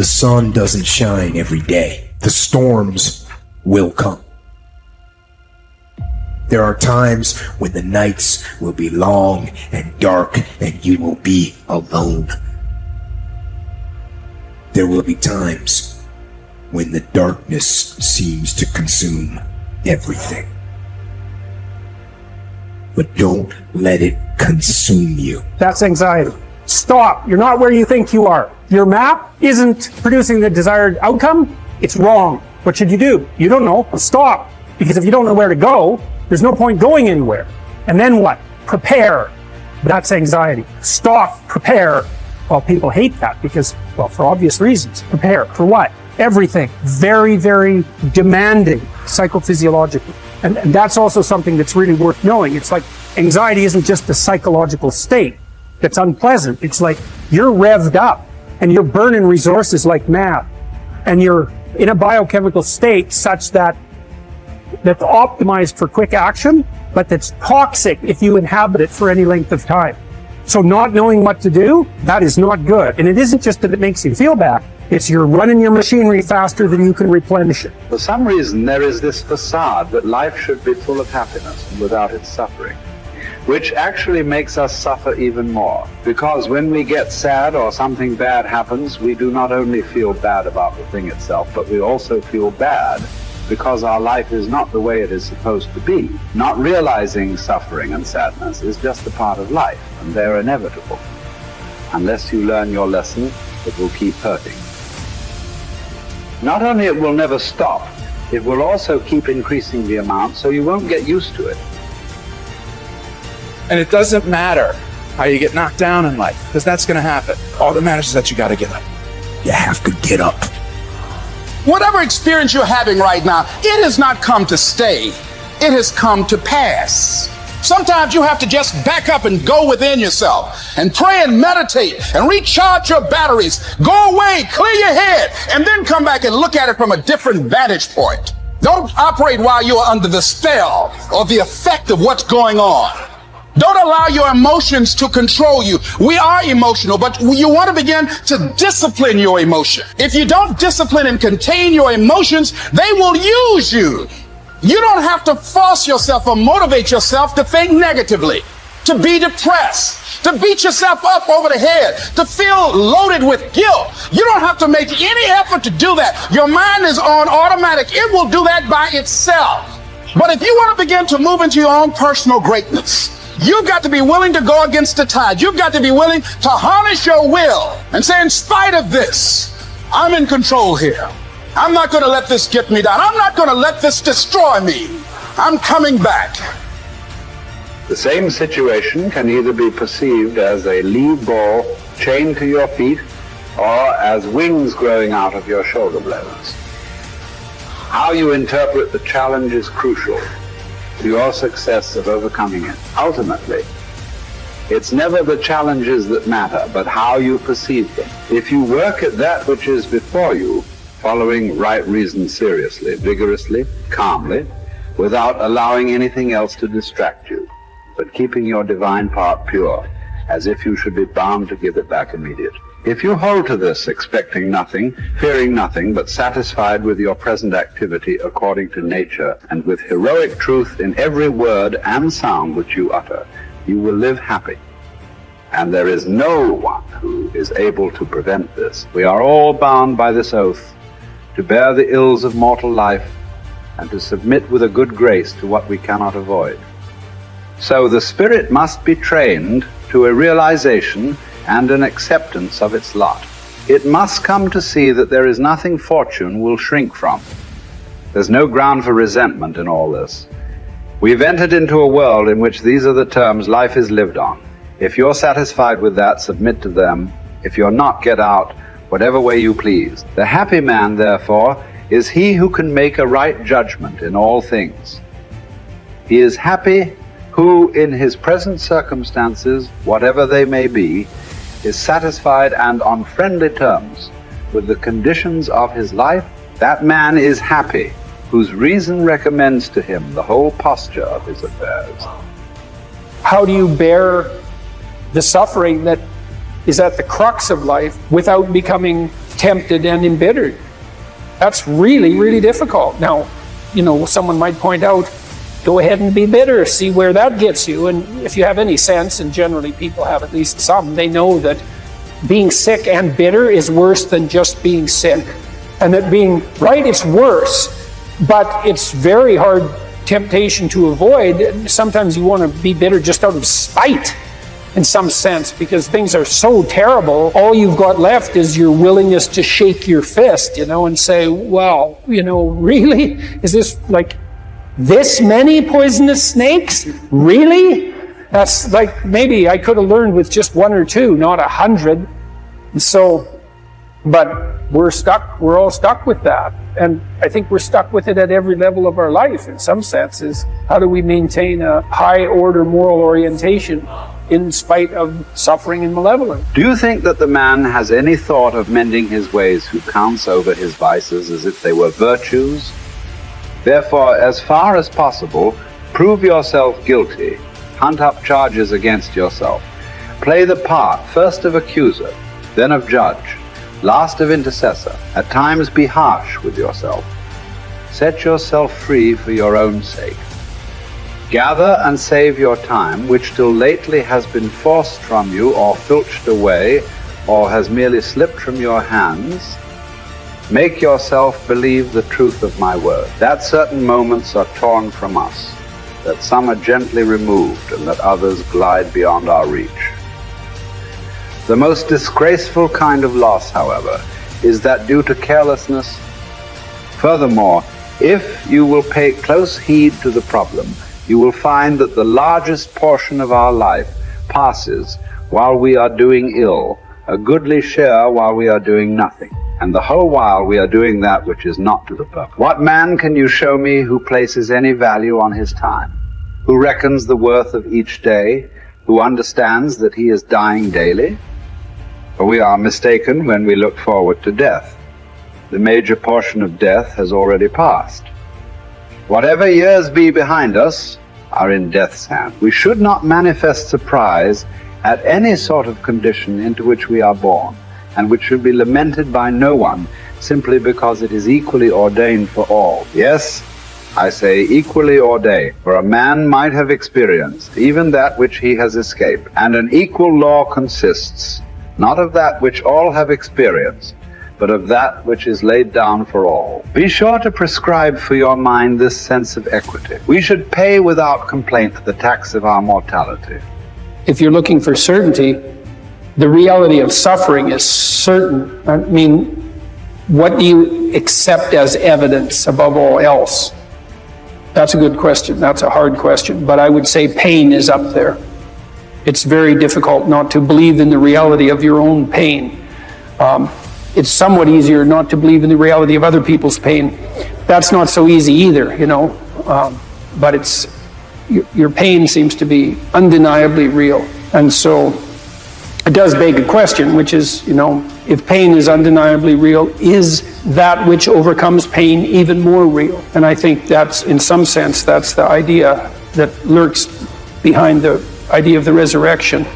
The sun doesn't shine every day. The storms will come. There are times when the nights will be long and dark and you will be alone. There will be times when the darkness seems to consume everything. But don't let it consume you. That's anxiety. Stop. You're not where you think you are. Your map isn't producing the desired outcome. It's wrong. What should you do? You don't know. Stop. Because if you don't know where to go, there's no point going anywhere. And then what? Prepare. That's anxiety. Stop. Prepare. Well, people hate that because, well, for obvious reasons. Prepare. For what? Everything. Very, very demanding psychophysiologically. And that's also something that's really worth knowing. It's like anxiety isn't just a psychological state that's unpleasant. It's like you're revved up and you're burning resources like mad. And you're in a biochemical state such that's optimized for quick action, but that's toxic if you inhabit it for any length of time. So not knowing what to do, that is not good. And it isn't just that it makes you feel bad. It's you're running your machinery faster than you can replenish it. For some reason, there is this facade that life should be full of happiness and without its suffering, which actually makes us suffer even more. Because when we get sad or something bad happens, we do not only feel bad about the thing itself, but we also feel bad because our life is not the way it is supposed to be. Not realizing suffering and sadness is just a part of life, and they're inevitable. Unless you learn your lesson, it will keep hurting. Not only it will never stop, it will also keep increasing the amount, so you won't get used to it. And it doesn't matter how you get knocked down in life, because that's going to happen. All that matters is that you got to get up. You have to get up. Whatever experience you're having right now, it has not come to stay. It has come to pass. Sometimes you have to just back up and go within yourself and pray and meditate and recharge your batteries. Go away, clear your head, and then come back and look at it from a different vantage point. Don't operate while you are under the spell or the effect of what's going on. Don't allow your emotions to control you. We are emotional, but you want to begin to discipline your emotion. If you don't discipline and contain your emotions, they will use you. You don't have to force yourself or motivate yourself to think negatively, to be depressed, to beat yourself up over the head, to feel loaded with guilt. You don't have to make any effort to do that. Your mind is on automatic. It will do that by itself. But if you want to begin to move into your own personal greatness, you've got to be willing to go against the tide. You've got to be willing to harness your will and say, in spite of this, I'm in control here. I'm not going to let this get me down. I'm not going to let this destroy me. I'm coming back. The same situation can either be perceived as a lead ball chained to your feet or as wings growing out of your shoulder blades. How you interpret the challenge is crucial to your success of overcoming it. Ultimately, it's never the challenges that matter, but how you perceive them. If you work at that which is before you, following right reason seriously, vigorously, calmly, without allowing anything else to distract you, but keeping your divine part pure, as if you should be bound to give it back immediately. If you hold to this, expecting nothing, fearing nothing, but satisfied with your present activity according to nature, and with heroic truth in every word and sound which you utter, you will live happy. And there is no one who is able to prevent this. We are all bound by this oath to bear the ills of mortal life and to submit with a good grace to what we cannot avoid. So the spirit must be trained to a realization and an acceptance of its lot. It must come to see that there is nothing fortune will shrink from. There's no ground for resentment in all this. We've entered into a world in which these are the terms life is lived on. If you're satisfied with that, submit to them. If you're not, get out, whatever way you please. The happy man, therefore, is he who can make a right judgment in all things. He is happy who, in his present circumstances, whatever they may be, is satisfied and on friendly terms with the conditions of his life. That man is happy, whose reason recommends to him the whole posture of his affairs. How do you bear the suffering that is at the crux of life without becoming tempted and embittered. That's really, really difficult. Now, someone might point out, go ahead and be bitter, see where that gets you. And if you have any sense, and generally people have at least some, they know that being sick and bitter is worse than just being sick. And that being right, it's worse, but it's very hard temptation to avoid. Sometimes you want to be bitter just out of spite in some sense, because things are so terrible. All you've got left is your willingness to shake your fist, and say, well, really? Is this like this many poisonous snakes? Really? That's like, maybe I could have learned with just 1 or 2, not 100. And so, but we're all stuck with that. And I think we're stuck with it at every level of our life in some senses. How do we maintain a high order moral orientation in spite of suffering and malevolence? Do you think that the man has any thought of mending his ways who counts over his vices as if they were virtues? Therefore, as far as possible, prove yourself guilty, hunt up charges against yourself, play the part first of accuser, then of judge, last of intercessor. At times be harsh with yourself. Set yourself free for your own sake. Gather and save your time, which till lately has been forced from you or filched away, or has merely slipped from your hands. Make yourself believe the truth of my word, that certain moments are torn from us, that some are gently removed, and that others glide beyond our reach. The most disgraceful kind of loss, however, is that due to carelessness. Furthermore, if you will pay close heed to the problem, you will find that the largest portion of our life passes while we are doing ill, a goodly share while we are doing nothing, and the whole while we are doing that which is not to the purpose. What man can you show me who places any value on his time, who reckons the worth of each day, who understands that he is dying daily? For we are mistaken when we look forward to death. The major portion of death has already passed. Whatever years be behind us are in death's hand. We should not manifest surprise at any sort of condition into which we are born, and which should be lamented by no one, simply because it is equally ordained for all. Yes, I say equally ordained, for a man might have experienced even that which he has escaped, and an equal law consists not of that which all have experienced, but of that which is laid down for all. Be sure to prescribe for your mind this sense of equity. We should pay without complaint the tax of our mortality. If you're looking for certainty, the reality of suffering is certain. I mean, what do you accept as evidence above all else? That's a good question. That's a hard question. But I would say pain is up there. It's very difficult not to believe in the reality of your own pain. It's somewhat easier not to believe in the reality of other people's pain. That's not so easy either, but it's your pain seems to be undeniably real. And so it does beg a question, which is, if pain is undeniably real, is that which overcomes pain even more real? And I think that's, in some sense, that's the idea that lurks behind the idea of the resurrection.